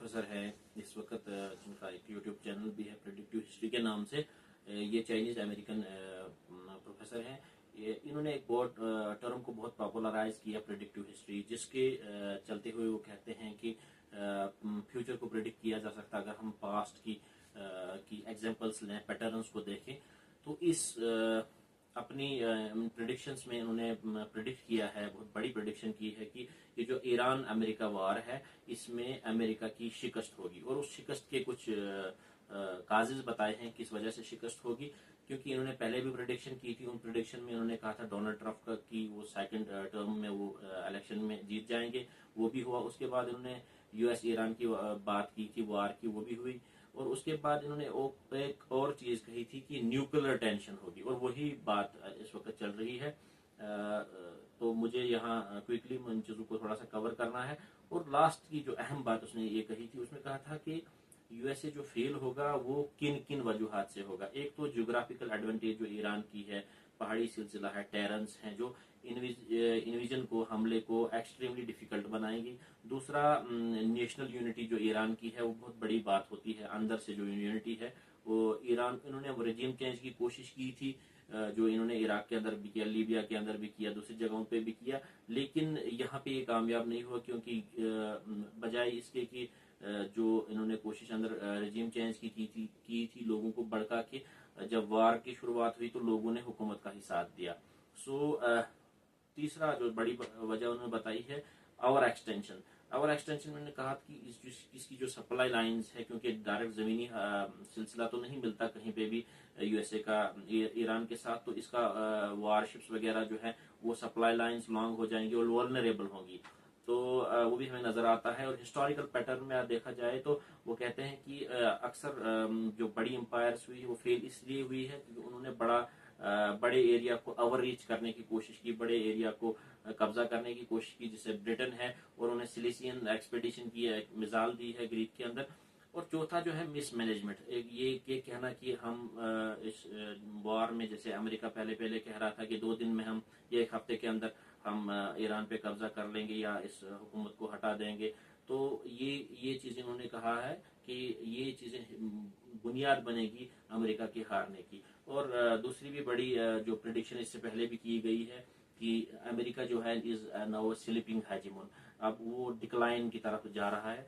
Professor है इस वक्त, जिनका एक यूट्यूब चैनल भी है प्रेडिक्टिव हिस्ट्री के नाम से। ये चाइनीज अमेरिकन प्रोफेसर हैं। इन्होंने एक बहुत टर्म को बहुत पॉपुलराइज किया, प्रेडिक्टिव हिस्ट्री, जिसके चलते हुए वो कहते हैं कि फ्यूचर को प्रेडिक्ट किया जा सकता है अगर हम पास्ट की एग्जांपल्स लें, पैटर्न्स को देखें। तो इस अपनी प्रेडिक्शंस में इन्होंने प्रेडिक्ट किया है, बहुत बड़ी प्रेडिक्शन की है कि ये जो ईरान अमेरिका वार है इसमें अमेरिका की शिकस्त होगी, और उस शिकस्त के कुछ काजेज बताए हैं किस वजह से शिकस्त होगी। क्योंकि इन्होंने पहले भी प्रेडिक्शन की थी, उन प्रेडिक्शन में इन्होंने कहा था डोनाल्ड ट्रंप का कि वो सेकंड टर्म में वो इलेक्शन में जीत जाएंगे, वो भी हुआ। उसके बाद इन्होंने यूएस ईरान की बात की थी, वार की, वो भी हुई। और उसके बाद इन्होंने एक और चीज कही थी कि न्यूक्लियर टेंशन होगी, और वही बात इस वक्त चल रही है। तो मुझे यहाँ क्विकली इन चीजों को थोड़ा सा कवर करना है। और लास्ट की जो अहम बात उसने ये कही थी, उसमें कहा था कि यूएसए जो फेल होगा वो किन किन वजूहात से होगा। एक तो ज्योग्राफिकल एडवांटेज जो ईरान की है, पहाड़ी सिलसिला है, टेरेंस हैं जो इन्विजन को, हमले को एक्सट्रीमली डिफिकल्ट बनाएंगी। दूसरा, नेशनल यूनिटी जो ईरान की है वो बहुत बड़ी बात होती है, अंदर से जो यूनिटी है वो ईरान, इन्होंने रेजिम चेंज की कोशिश की थी, जो इन्होंने इराक के अंदर भी किया, लीबिया के अंदर भी किया, दूसरी जगहों पे भी किया, लेकिन यहाँ पे ये कामयाब नहीं हुआ। क्योंकि बजाय इसके कि जो इन्होंने कोशिश अंदर रेजिम चेंज की थी लोगों को भड़का के, जब वार की शुरुआत हुई तो लोगों ने हुकूमत का ही साथ दिया। तीसरा जो बड़ी वजह उन्होंने बताई है आवर एक्सटेंशन। आवर एक्सटेंशन में कहा कि इसकी जो सप्लाई लाइंस है, क्योंकि डायरेक्ट जमीनी सिलसिला तो नहीं मिलता कहीं पे भी यूएसए का ईरान के साथ, तो इसका वारशिप्स वगैरह जो है वो सप्लाई लाइंस लॉन्ग हो जाएंगी और वल्नरेबल होंगी। तो वो भी हमें नजर आता है। और हिस्टोरिकल पैटर्न में देखा जाए तो वो कहते हैं कि अक्सर जो बड़ी एम्पायर्स हुई वो फेल इसलिए हुई है क्योंकि उन्होंने बड़े एरिया को ओवर रीच करने की कोशिश की, बड़े एरिया को कब्जा करने की कोशिश की, जिसे ब्रिटेन है, और उन्हें सिलिसियन एक्सपेडिशन की एक मिसाल दी है ग्रीक के अंदर। और चौथा जो है मिसमैनेजमेंट, ये कहना कि हम इस वॉर में, जैसे अमेरिका पहले कह रहा था कि 2 दिन में हम, या 1 हफ्ते के अंदर हम ईरान पे कब्जा कर लेंगे या इस हुकूमत को हटा देंगे। तो ये चीजें उन्होंने कहा है कि ये चीजें बुनियाद बनेगी अमेरिका की हारने की। और दूसरी भी बड़ी जो प्रेडिक्शन इससे पहले भी की गई है कि अमेरिका जो है इज नाउ स्लीपिंग हेजेमोन, अब वो डिक्लाइन की तरफ जा रहा है।